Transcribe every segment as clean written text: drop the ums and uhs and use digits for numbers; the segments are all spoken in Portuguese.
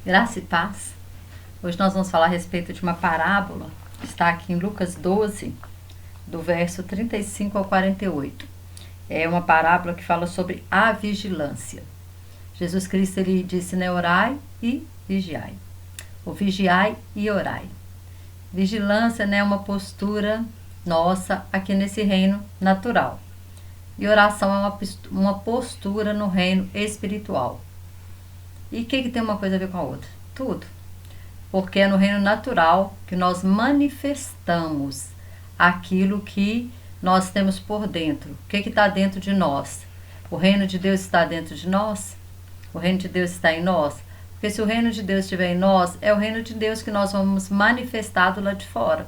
Graça e paz. Hoje nós vamos falar a respeito de uma parábola que está aqui em Lucas 12, do verso 35 ao 48. É uma parábola que fala sobre a vigilância. Jesus Cristo ele disse, né, orai e vigiai. Ou vigiai e orai. Vigilância, né, é uma postura nossa aqui nesse reino natural. E oração é uma postura no reino espiritual. E o que tem uma coisa a ver com a outra? Tudo. Porque é no reino natural que nós manifestamos aquilo que nós temos por dentro. O que está dentro de nós? O reino de Deus está dentro de nós? O reino de Deus está em nós? Porque se o reino de Deus estiver em nós, é o reino de Deus que nós vamos manifestar do lado de fora.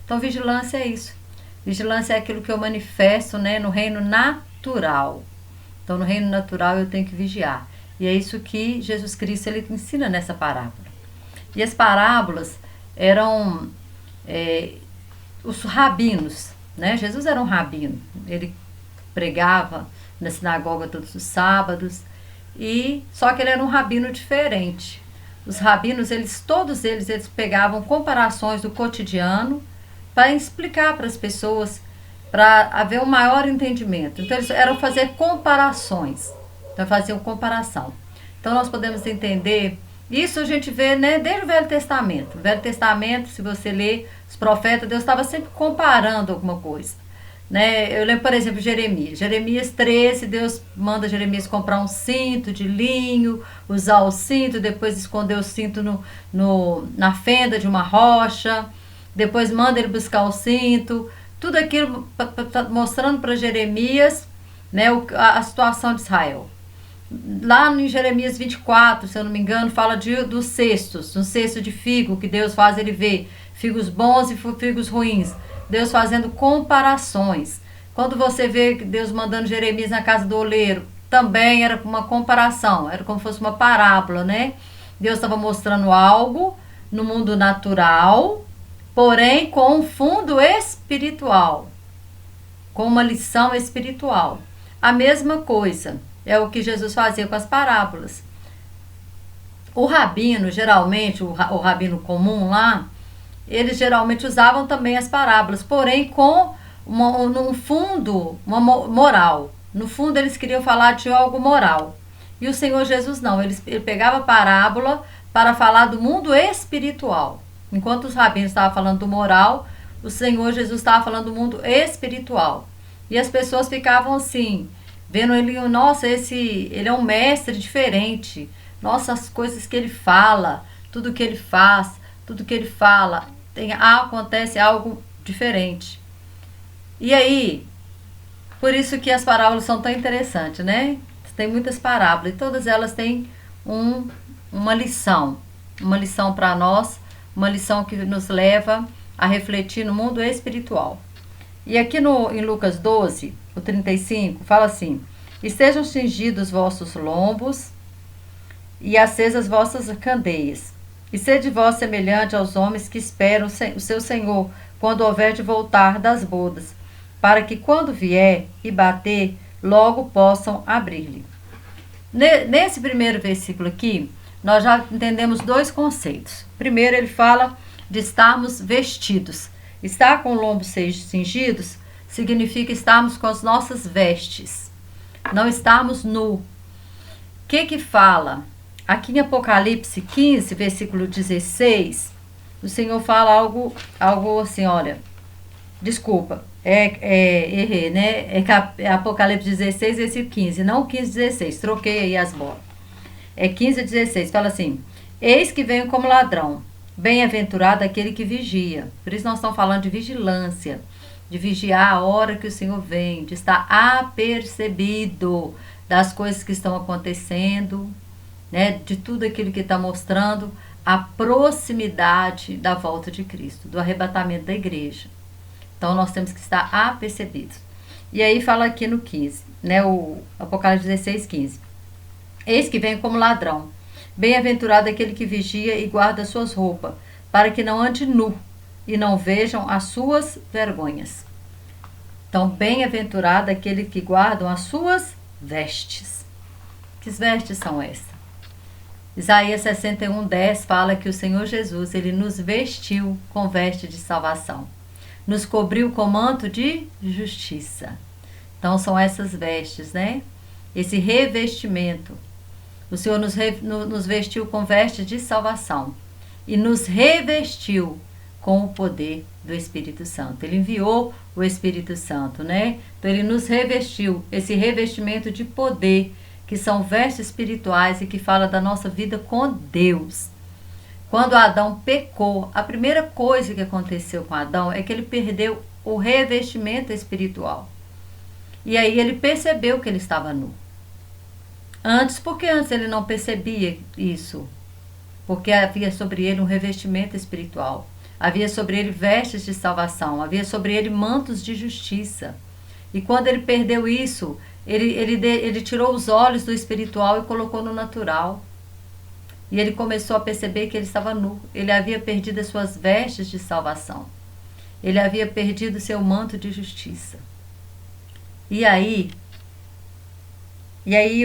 Então, vigilância é isso. Vigilância é aquilo que eu manifesto, né, no reino natural. Então, no reino natural eu tenho que vigiar. E é isso que Jesus Cristo ele ensina nessa parábola. E as parábolas eram os rabinos, né? Jesus era um rabino. Ele pregava na sinagoga todos os sábados. Só que ele era um rabino diferente. Os rabinos, todos eles pegavam comparações do cotidiano para explicar para as pessoas, para haver um maior entendimento. Então, eles eram fazer comparações. Então, faziam comparação. Então, nós podemos entender, isso a gente vê, né, desde o Velho Testamento. No Velho Testamento, se você ler os profetas, Deus estava sempre comparando alguma coisa. Né? Eu lembro, por exemplo, Jeremias. Jeremias 13, Deus manda Jeremias comprar um cinto de linho, usar o cinto, depois esconder o cinto na fenda de uma rocha, depois manda ele buscar o cinto. Tudo aquilo mostrando para Jeremias, né, a situação de Israel. Lá em Jeremias 24, se eu não me engano, fala dos cestos, um cesto de figo que Deus faz ele ver figos bons e figos ruins. Deus fazendo comparações. Quando você vê Deus mandando Jeremias na casa do oleiro, também era uma comparação, era como se fosse uma parábola, né? Deus estava mostrando algo no mundo natural, porém com um fundo espiritual, com uma lição espiritual. A mesma coisa é o que Jesus fazia com as parábolas. O rabino, geralmente, o rabino comum lá, eles geralmente usavam também as parábolas, porém com num fundo, uma moral. No fundo, eles queriam falar de algo moral. E o Senhor Jesus não, ele pegava a parábola para falar do mundo espiritual. Enquanto os rabinos estavam falando do moral, o Senhor Jesus estava falando do mundo espiritual. E as pessoas ficavam assim, vendo ele, nossa, ele é um mestre diferente. Nossa, as coisas que ele fala, tudo que ele faz, tudo que ele fala, acontece algo diferente. E aí, por isso que as parábolas são tão interessantes, né? Tem muitas parábolas e todas elas têm uma lição para nós, uma lição que nos leva a refletir no mundo espiritual. E aqui em Lucas 12, o 35, fala assim: estejam cingidos vossos lombos e acesas vossas candeias. E sede vós semelhante aos homens que esperam o seu Senhor, quando houver de voltar das bodas, para que quando vier e bater, logo possam abrir-lhe. Nesse primeiro versículo aqui, nós já entendemos dois conceitos. Primeiro, ele fala de estarmos vestidos. Estar com lombos cingidos significa estarmos com as nossas vestes, não estarmos nu. O que fala? Aqui em Apocalipse 15, versículo 16, o Senhor fala algo assim, olha, desculpa, errei, né? É Apocalipse 16, versículo 15, não 15, 16, troquei aí as bolas. É 15, 16, fala assim: eis que venho como ladrão, bem-aventurado aquele que vigia. Por isso nós estamos falando de vigilância, de vigiar a hora que o Senhor vem, de estar apercebido das coisas que estão acontecendo, né, de tudo aquilo que está mostrando a proximidade da volta de Cristo, do arrebatamento da igreja. Então, nós temos que estar apercebidos. E aí fala aqui no 15, né, o Apocalipse 16, 15. Eis que vem como ladrão. Bem-aventurado aquele que vigia e guarda as suas roupas, para que não ande nu e não vejam as suas vergonhas. Então, bem-aventurado aquele que guardam as suas vestes. Que vestes são essas? Isaías 61:10 fala que o Senhor Jesus, ele nos vestiu com veste de salvação. Nos cobriu com manto de justiça. Então são essas vestes, né? Esse revestimento. O Senhor nos vestiu com veste de salvação e nos revestiu com o poder do Espírito Santo. Ele enviou o Espírito Santo, né? Então ele nos revestiu, esse revestimento de poder, que são vestes espirituais e que fala da nossa vida com Deus. Quando Adão pecou, a primeira coisa que aconteceu com Adão é que ele perdeu o revestimento espiritual. E aí ele percebeu que ele estava nu. Porque antes ele não percebia isso. Porque havia sobre ele um revestimento espiritual. Havia sobre ele vestes de salvação. Havia sobre ele mantos de justiça. E quando ele perdeu isso, ele tirou os olhos do espiritual e colocou no natural. E ele começou a perceber que ele estava nu. Ele havia perdido as suas vestes de salvação. Ele havia perdido seu manto de justiça. E aí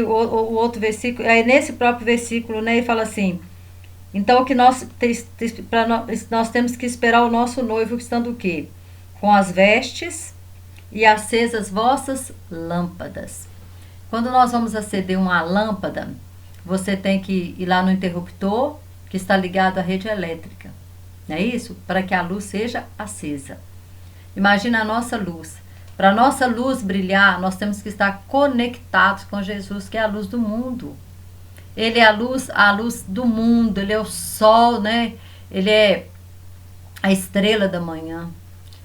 o outro versículo, aí nesse próprio versículo, né, ele fala assim: então que nós temos que esperar o nosso noivo estando o quê? Com as vestes e acesas vossas lâmpadas. Quando nós vamos acender uma lâmpada, você tem que ir lá no interruptor que está ligado à rede elétrica, não é isso? Para que a luz seja acesa. Imagina a nossa luz. Para a nossa luz brilhar, nós temos que estar conectados com Jesus, que é a luz do mundo. Ele é a luz do mundo, ele é o sol, né? Ele é a estrela da manhã.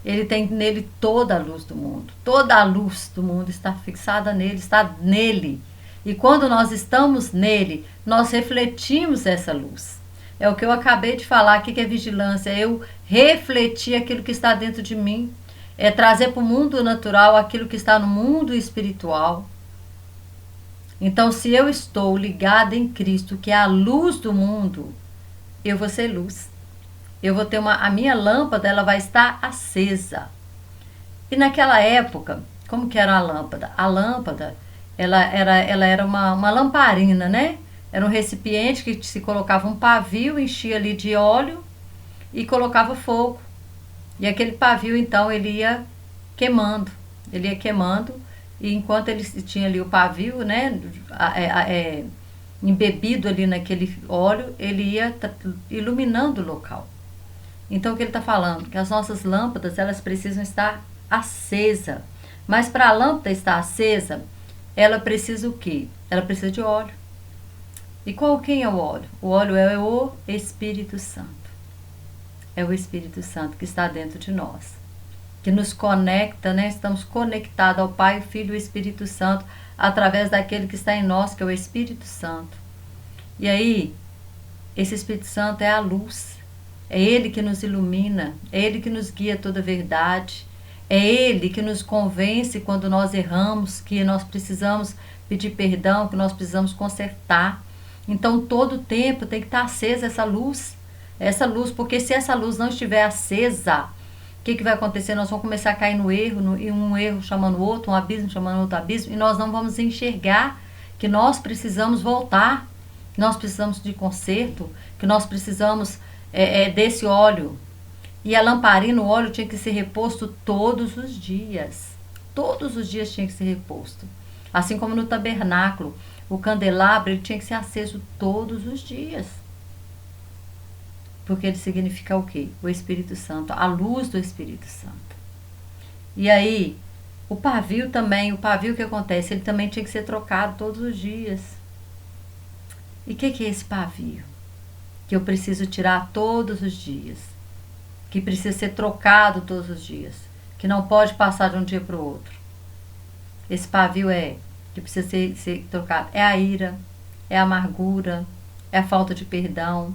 Ele tem nele toda a luz do mundo. Toda a luz do mundo está fixada nele, está nele. E quando nós estamos nele, nós refletimos essa luz. É o que eu acabei de falar aqui, que é vigilância. Eu refletir aquilo que está dentro de mim. É trazer para o mundo natural aquilo que está no mundo espiritual. Então, se eu estou ligada em Cristo, que é a luz do mundo, eu vou ser luz. Eu vou ter a minha lâmpada, ela vai estar acesa. E naquela época, como que era a lâmpada? A lâmpada, ela era uma lamparina, né? Era um recipiente que se colocava um pavio, enchia ali de óleo e colocava fogo. E aquele pavio, então, ele ia queimando. E enquanto ele tinha ali o pavio, né, embebido ali naquele óleo, ele ia iluminando o local. Então, o que ele está falando? Que as nossas lâmpadas, elas precisam estar acesas. Mas para a lâmpada estar acesa, ela precisa o quê? Ela precisa de óleo. E quem é o óleo? O óleo é o Espírito Santo. É o Espírito Santo que está dentro de nós, que nos conecta, né? Estamos conectados ao Pai, o Filho e o Espírito Santo através daquele que está em nós, que é o Espírito Santo. E aí, esse Espírito Santo é a luz, é Ele que nos ilumina, é Ele que nos guia a toda a verdade, é Ele que nos convence quando nós erramos, que nós precisamos pedir perdão, que nós precisamos consertar. Então, todo o tempo tem que estar acesa essa luz, porque se essa luz não estiver acesa, o que vai acontecer? Nós vamos começar a cair no erro, e um erro chamando o outro, um abismo chamando outro abismo, e nós não vamos enxergar que nós precisamos voltar, que nós precisamos de conserto, que nós precisamos desse óleo. E a lamparina, o óleo tinha que ser reposto todos os dias. Todos os dias tinha que ser reposto. Assim como no tabernáculo, o candelabro ele tinha que ser aceso todos os dias. Porque ele significa o quê? O Espírito Santo, a luz do Espírito Santo. E aí, o pavio que acontece? Ele também tinha que ser trocado todos os dias. E o que é esse pavio? Que eu preciso tirar todos os dias. Que precisa ser trocado todos os dias. Que não pode passar de um dia para o outro. Esse pavio que precisa ser trocado. É a ira, é a amargura, é a falta de perdão.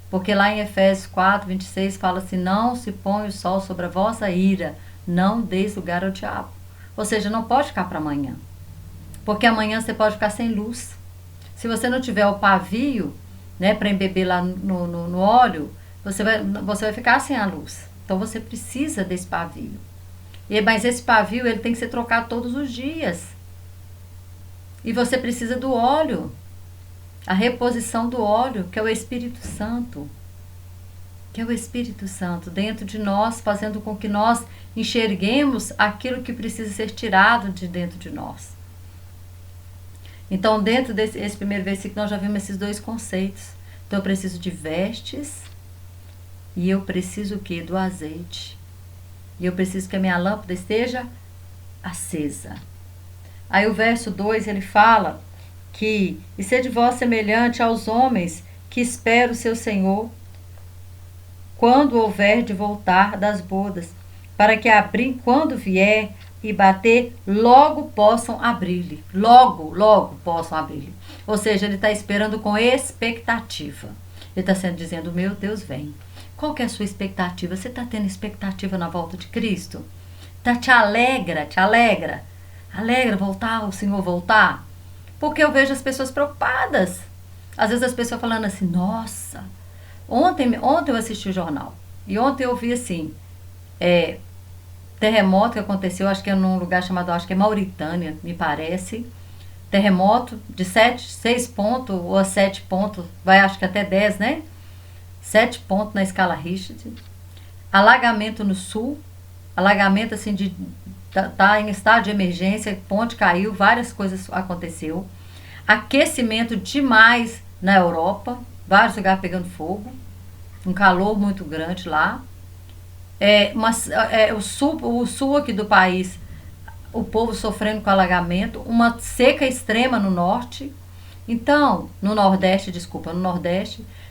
Porque lá em Efésios 4:26 fala assim: não se põe o sol sobre a vossa ira, não deis lugar ao diabo. Ou seja, não pode ficar para amanhã. Porque amanhã você pode ficar sem luz. Se você não tiver o pavio, né, para embeber lá no óleo, você vai ficar sem a luz. Então você precisa desse pavio. Mas esse pavio ele tem que ser trocado todos os dias. E você precisa do óleo. a reposição do óleo, que é o Espírito Santo. Que é o Espírito Santo dentro de nós, fazendo com que nós enxerguemos aquilo que precisa ser tirado de dentro de nós. Então, dentro desse primeiro versículo, nós já vimos esses dois conceitos. Então, eu preciso de vestes e eu preciso o quê? Do azeite. E eu preciso que a minha lâmpada esteja acesa. Aí o verso 2, ele fala que, e sede vós semelhante aos homens que esperam o seu Senhor, quando houver de voltar das bodas, para que abrir quando vier e bater, logo possam abrir-lhe. Logo possam abrir-lhe. Ou seja, ele está esperando com expectativa. Ele está dizendo, meu Deus, vem. Qual que é a sua expectativa? Você está tendo expectativa na volta de Cristo? Te alegra. Alegra voltar, o Senhor voltar. Porque eu vejo as pessoas preocupadas. Às vezes as pessoas falando assim, nossa, ontem eu assisti o jornal. E ontem eu vi assim, terremoto que aconteceu, acho que é num lugar chamado, acho que é Mauritânia, me parece. Terremoto de 6 pontos ou 7 pontos, vai acho que até 10, né? 7 pontos na escala Richter. Alagamento no sul, alagamento assim tá em estado de emergência, ponte caiu, várias coisas aconteceu. Aquecimento demais na Europa, vários lugares pegando fogo, um calor muito grande lá. O sul aqui do país, o povo sofrendo com alagamento, uma seca extrema no norte. Então, no Nordeste.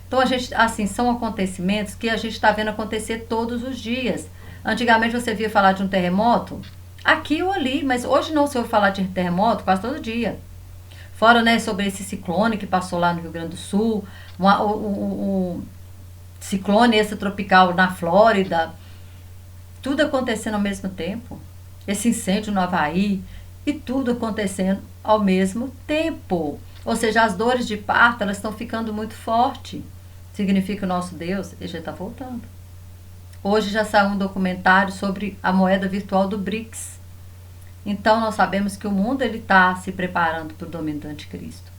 Então, a gente, assim, são acontecimentos que a gente está vendo acontecer todos os dias. Antigamente você via falar de um terremoto aqui ou ali, mas hoje não se ouve falar de terremoto quase todo dia. Fora, né, sobre esse ciclone que passou lá no Rio Grande do Sul, o ciclone extratropical na Flórida, tudo acontecendo ao mesmo tempo. Esse incêndio no Havaí, e tudo acontecendo ao mesmo tempo. Ou seja, as dores de parto, elas estão ficando muito fortes. Significa que o nosso Deus, ele já está voltando. Hoje já saiu um documentário sobre a moeda virtual do BRICS. Então, nós sabemos que o mundo está se preparando para o domínio do anticristo.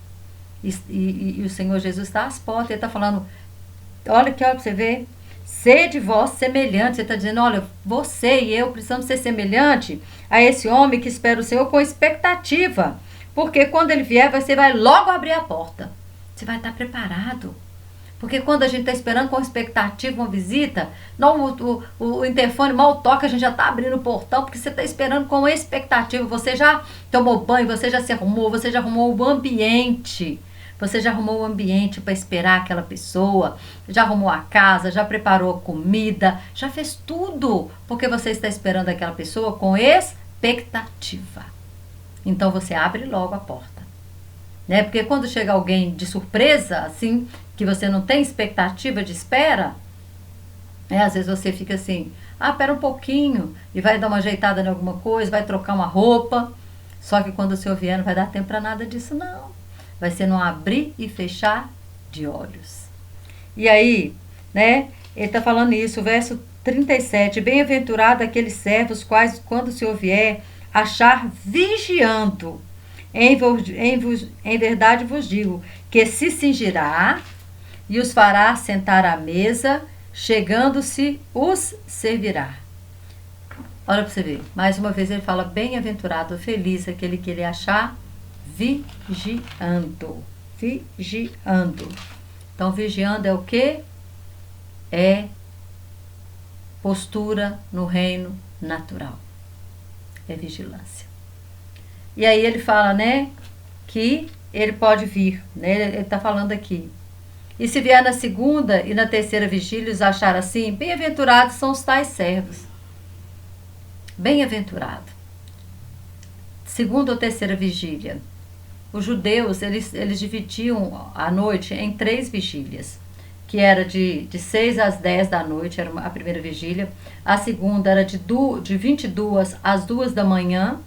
E o Senhor Jesus está às portas. Ele está falando, olha aqui, olha para você ver, sede vós semelhante. Ele está dizendo, olha, você e eu precisamos ser semelhante a esse homem que espera o Senhor com expectativa. Porque quando ele vier, você vai logo abrir a porta. Você vai estar preparado. Porque quando a gente está esperando com expectativa uma visita, não, o interfone mal toca, a gente já está abrindo o portão, porque você está esperando com expectativa. Você já tomou banho, você já se arrumou, você já arrumou o ambiente. Você já arrumou o ambiente para esperar aquela pessoa, já arrumou a casa, já preparou a comida, já fez tudo, porque você está esperando aquela pessoa com expectativa. Então você abre logo a porta. Né? Porque quando chega alguém de surpresa, assim, que você não tem expectativa de espera, às vezes você fica assim, espera um pouquinho, e vai dar uma ajeitada em alguma coisa, vai trocar uma roupa, só que quando o Senhor vier não vai dar tempo para nada disso não. Vai ser no abrir e fechar de olhos. E aí, né, ele está falando isso, o verso 37, bem-aventurado aqueles servos quais, quando o Senhor vier, achar vigiando. Em verdade vos digo, que se cingirá e os fará sentar à mesa, chegando-se os servirá. Olha para você ver, mais uma vez ele fala, bem-aventurado, feliz aquele que ele achar vigiando. Então, vigiando é o quê? É postura no reino natural. É vigilância. E aí ele fala, né, que ele pode vir, né, ele está falando aqui. E se vier na segunda e na terceira vigília os achar assim, bem-aventurados são os tais servos. Bem-aventurado. Segunda ou terceira vigília. Os judeus, eles dividiam a noite em 3 vigílias, que era de 6 às 10 da noite, era a primeira vigília. A segunda era de 22 às 2 da manhã,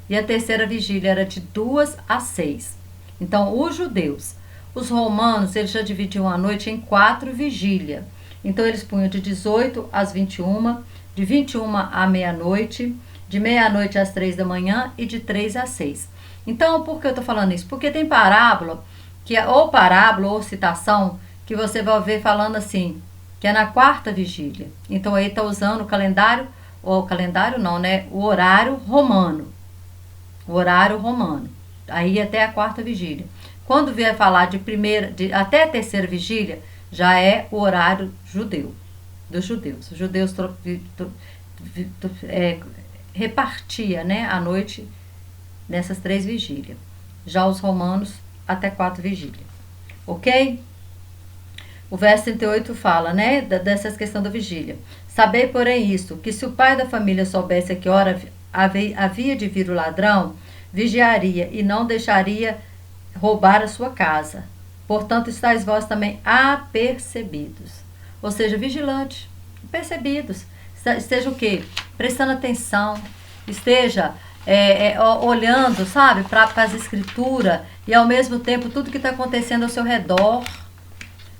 e a terceira vigília era de 2 às 6. Então, os judeus, os romanos, eles já dividiam a noite em 4 vigílias. Então, eles punham de 18 às 21, de 21 à meia-noite, de meia-noite às 3 da manhã e de 3 às 6. Então, por que eu estou falando isso? Porque tem parábola que ou parábola ou citação, que você vai ver falando assim, que é na quarta vigília. Então aí está usando o calendário, ou o calendário não, né? O horário romano. O horário romano. Aí até a quarta vigília. Quando vier falar de primeira, até a terceira vigília, já é o horário judeu, dos judeus. Os judeus repartia, né, a noite nessas 3 vigílias. Já os romanos até 4 vigílias. Ok? O verso 38 fala, né, dessa questão da vigília. Sabei, porém, isto, que se o pai da família soubesse a que hora havia de vir o ladrão, vigiaria e não deixaria roubar a sua casa. Portanto, estáis vós também apercebidos. Ou seja, vigilantes, percebidos. Esteja o quê? Prestando atenção. Esteja olhando, sabe, para as escrituras e ao mesmo tempo tudo que está acontecendo ao seu redor.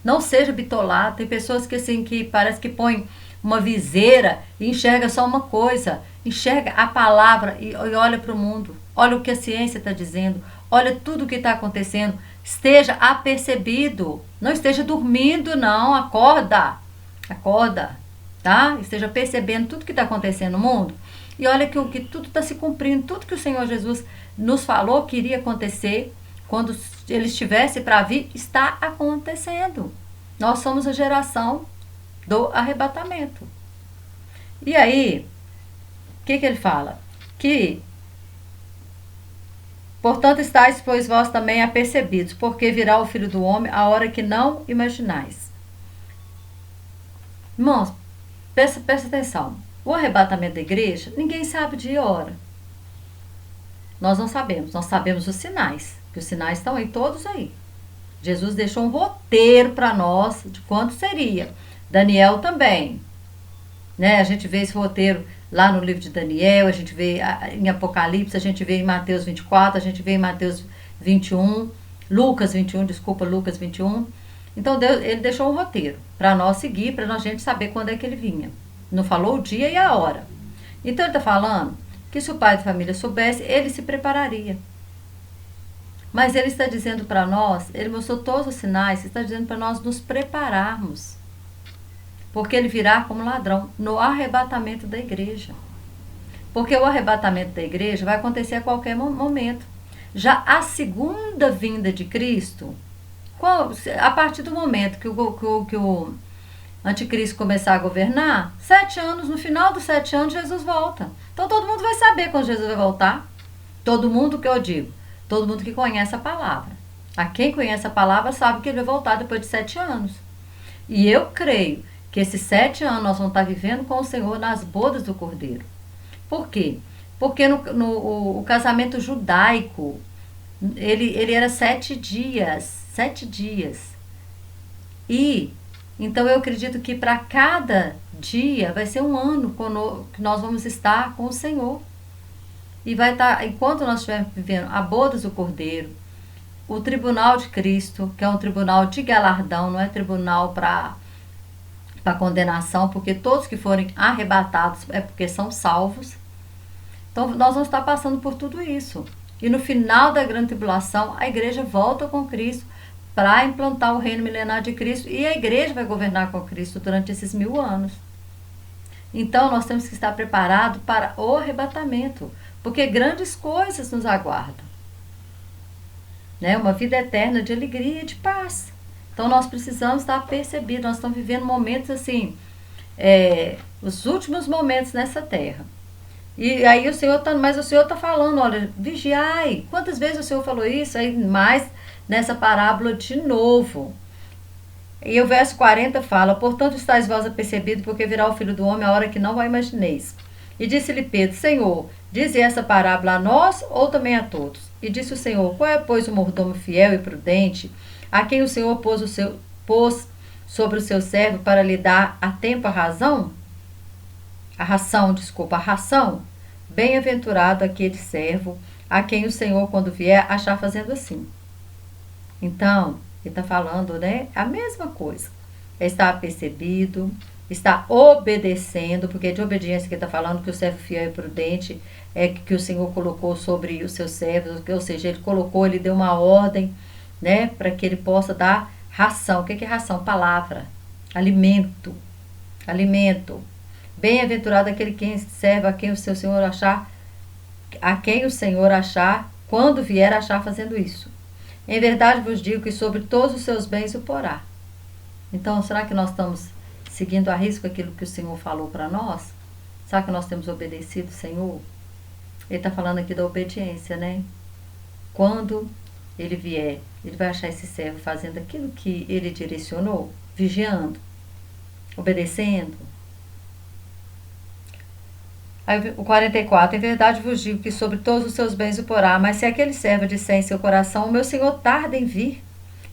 Não seja bitolado. Tem pessoas que assim, que parece que põem uma viseira e enxerga só uma coisa. Enxerga a palavra e olha para o mundo. Olha o que a ciência está dizendo. Olha tudo o que está acontecendo. Esteja apercebido. Não esteja dormindo, não. Acorda. Acorda. Tá? Esteja percebendo tudo que está acontecendo no mundo. E olha que tudo está se cumprindo. Tudo que o Senhor Jesus nos falou que iria acontecer quando ele estivesse para vir, está acontecendo. Nós somos a geração do arrebatamento. E aí, o que ele fala? Que, portanto, estáis, pois vós também apercebidos, porque virá o Filho do Homem a hora que não imaginais. Irmãos, presta atenção. O arrebatamento da igreja, ninguém sabe dia e hora. Nós não sabemos. Nós sabemos os sinais, que os sinais estão aí, todos aí. Jesus deixou um roteiro para nós de quando seria. Daniel também. Né? A gente vê esse roteiro lá no livro de Daniel, a gente vê em Apocalipse, a gente vê em Mateus 24, a gente vê em Mateus 21, Lucas 21, desculpa, Lucas 21. Então, Deus, ele deixou um roteiro para nós seguir, para a gente saber quando é que ele vinha. Não falou o dia e a hora. Então, ele está falando que se o pai de família soubesse, ele se prepararia. Mas ele está dizendo para nós, ele mostrou todos os sinais, está dizendo para nós nos prepararmos. Porque ele virá como ladrão no arrebatamento da igreja. Porque o arrebatamento da igreja vai acontecer a qualquer momento. Já a segunda vinda de Cristo, a partir do momento que o anticristo começar a governar, 7 anos, no final dos 7 anos, Jesus volta. Então todo mundo vai saber quando Jesus vai voltar. Todo mundo que eu digo, todo mundo que conhece a palavra. A quem conhece a palavra sabe que ele vai voltar depois de 7 anos. E eu creio que esses 7 anos nós vamos estar vivendo com o Senhor nas bodas do Cordeiro. Por quê? Porque o casamento judaico, ele era 7 dias. 7 dias. E, então eu acredito que para cada dia vai ser um ano que nós vamos estar com o Senhor. E vai estar, enquanto nós estivermos vivendo a bodas do Cordeiro, o tribunal de Cristo, que é um tribunal de galardão, não é tribunal para condenação, porque todos que forem arrebatados é porque são salvos. Então nós vamos estar passando por tudo isso. E no final da grande tribulação, a igreja volta com Cristo para implantar o reino milenar de Cristo. E a igreja vai governar com Cristo durante esses 1000 anos. Então nós temos que estar preparados para o arrebatamento, porque grandes coisas nos aguardam. Né? Uma vida eterna de alegria e de paz. Então nós precisamos estar percebidos, nós estamos vivendo momentos assim, os últimos momentos nessa terra. E aí o Senhor está falando, olha, vigiai. Quantas vezes o Senhor falou isso? Aí mais nessa parábola de novo. E o verso 40 fala, portanto estáis vós apercebidos, porque virá o Filho do Homem a hora que não a imagineis. E disse-lhe Pedro, Senhor, dize essa parábola a nós ou também a todos? E disse o Senhor, qual é, pois, o mordomo fiel e prudente, a quem o Senhor pôs sobre o seu servo para lhe dar a tempo a ração? A ração. Bem-aventurado aquele servo, a quem o Senhor, quando vier, achar fazendo assim. Então, ele está falando, né? A mesma coisa. Está apercebido, está obedecendo, porque é de obediência que ele está falando, que o servo fiel e prudente é que o Senhor colocou sobre os seus servos, ou seja, ele deu uma ordem né? Para que ele possa dar ração. O que é ração? Palavra, alimento, alimento. Bem-aventurado aquele que serve a quem o seu Senhor achar, a quem o Senhor achar, quando vier achar fazendo isso. Em verdade vos digo que sobre todos os seus bens o porá. Então, será que nós estamos seguindo a risco aquilo que o Senhor falou para nós? Será que nós temos obedecido o Senhor? Ele está falando aqui da obediência, né? Quando ele vier, ele vai achar esse servo fazendo aquilo que ele direcionou, vigiando, obedecendo. Aí, o 44, em verdade vos digo que sobre todos os seus bens o porá, mas se aquele servo disser em seu coração, o meu Senhor tarda em vir,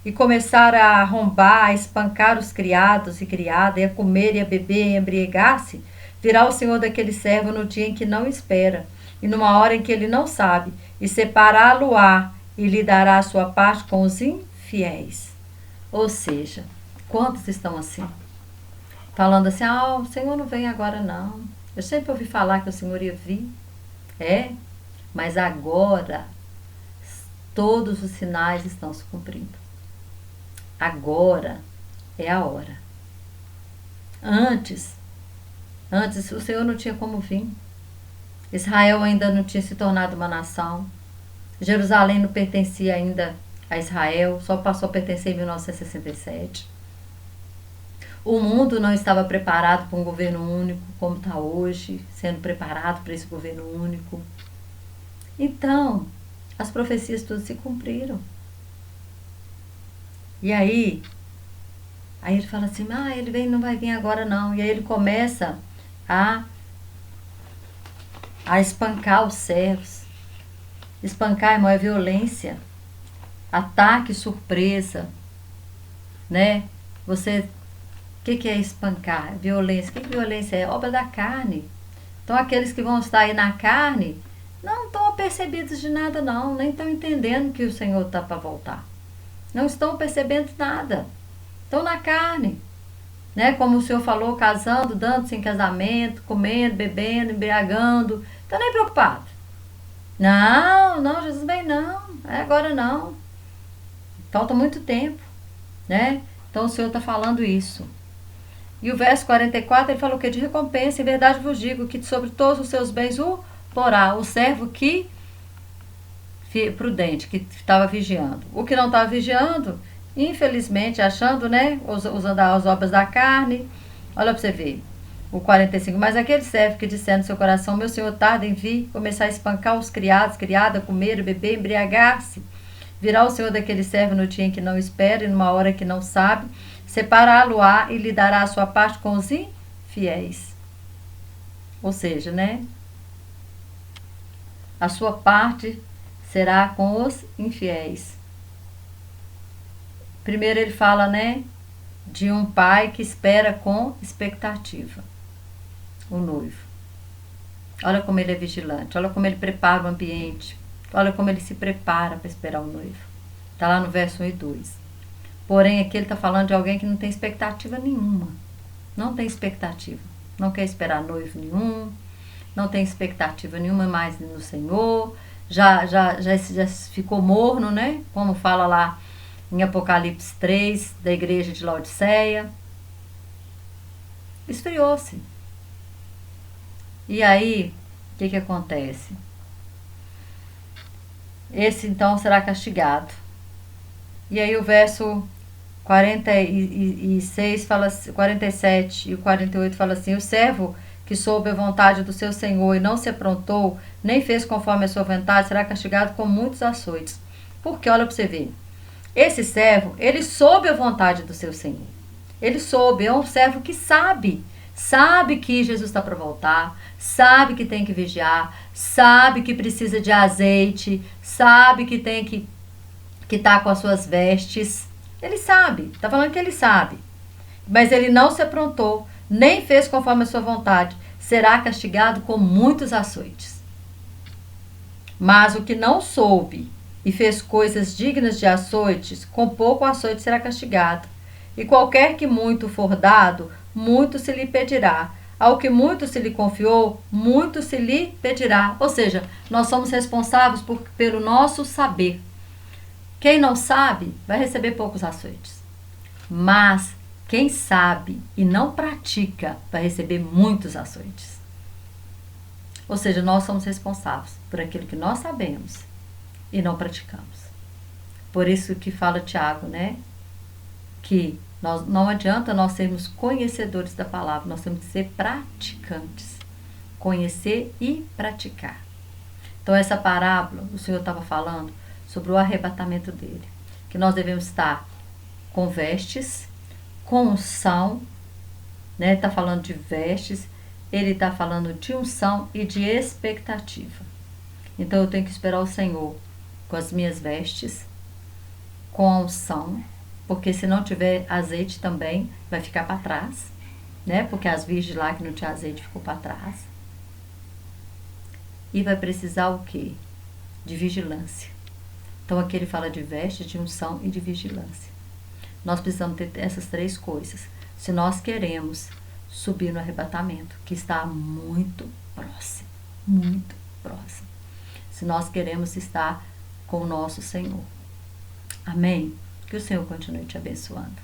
e começar a arrombar, a espancar os criados e criadas, e a comer e a beber e a embriagar-se, virá o Senhor daquele servo no dia em que não espera, e numa hora em que ele não sabe, e separá-lo-á, e lhe dará a sua parte com os infiéis. Ou seja, quantos estão assim? Falando assim, o Senhor não vem agora não. Eu sempre ouvi falar que o Senhor ia vir. Mas agora todos os sinais estão se cumprindo. Agora é a hora. Antes o Senhor não tinha como vir. Israel ainda não tinha se tornado uma nação. Jerusalém não pertencia ainda a Israel, só passou a pertencer em 1967. O mundo não estava preparado para um governo único, como está hoje, sendo preparado para esse governo único. Então, as profecias todas se cumpriram. E aí ele fala assim, ele vem, não vai vir agora não. E aí ele começa a espancar os servos. Espancar, irmão, é violência. Ataque, surpresa. Né? O que é espancar? Violência. O que violência é? Obra da carne. Então aqueles que vão estar aí na carne não estão apercebidos de nada não. Nem estão entendendo que o Senhor está para voltar. Não estão percebendo nada. Estão na carne. Né? Como o Senhor falou, casando, dando-se em casamento, comendo, bebendo, embriagando. Estão nem preocupados. Não, Jesus vem não. É agora não. Falta muito tempo. Né? Então o Senhor está falando isso. E o verso 44, ele falou que de recompensa, em verdade vos digo que sobre todos os seus bens o porá, o servo que prudente, que estava vigiando. O que não estava vigiando, infelizmente, achando, né, usando as obras da carne. Olha para você ver, o 45, mas aquele servo que disser no seu coração, meu Senhor tarda em vir, começar a espancar os criados, criada, comer, beber, embriagar-se, virá o Senhor daquele servo no dia em que não espera e numa hora que não sabe, separá-lo-á e lhe dará a sua parte com os infiéis. Ou seja, né? A sua parte será com os infiéis. Primeiro ele fala, né? De um pai que espera com expectativa o noivo. Olha como ele é vigilante, olha como ele prepara o ambiente, olha como ele se prepara para esperar o noivo. Está lá no verso 1 e 2. Porém, aqui ele está falando de alguém que não tem expectativa nenhuma. Não tem expectativa. Não quer esperar noivo nenhum. Não tem expectativa nenhuma mais no Senhor. Já ficou morno, né? Como fala lá em Apocalipse 3, da igreja de Laodiceia. Esfriou-se. E aí, o que acontece? Esse então será castigado. E aí o verso 46 fala, 47 e o 48 fala assim, o servo que soube a vontade do seu Senhor e não se aprontou, nem fez conforme a sua vontade, será castigado com muitos açoites. Porque, olha para você ver, esse servo, ele soube a vontade do seu Senhor. Ele soube, é um servo que sabe que Jesus está para voltar, sabe que tem que vigiar, sabe que precisa de azeite, sabe que tem que estar com as suas vestes. Ele sabe, está falando que ele sabe. Mas ele não se aprontou, nem fez conforme a sua vontade. Será castigado com muitos açoites. Mas o que não soube e fez coisas dignas de açoites, com pouco açoite será castigado. E qualquer que muito for dado, muito se lhe pedirá. Ao que muito se lhe confiou, muito se lhe pedirá. Ou seja, nós somos responsáveis pelo nosso saber. Quem não sabe vai receber poucos açoites. Mas quem sabe e não pratica vai receber muitos açoites. Ou seja, nós somos responsáveis por aquilo que nós sabemos e não praticamos. Por isso que fala Tiago, né? Que não adianta nós sermos conhecedores da palavra, nós temos que ser praticantes. Conhecer e praticar. Então, essa parábola, o Senhor estava falando sobre o arrebatamento dele. Que nós devemos estar com vestes, com unção, né? Está falando de vestes, ele está falando de unção e de expectativa. Então, eu tenho que esperar o Senhor com as minhas vestes, com a unção, porque se não tiver azeite também vai ficar para trás, né? Porque as virgens lá que não tinha azeite ficou para trás. E vai precisar o quê? De vigilância. Então aqui ele fala de vestes, de unção e de vigilância. Nós precisamos ter essas três coisas se nós queremos subir no arrebatamento, que está muito próximo, muito próximo. Se nós queremos estar com o nosso Senhor. Amém? Que o Senhor continue te abençoando.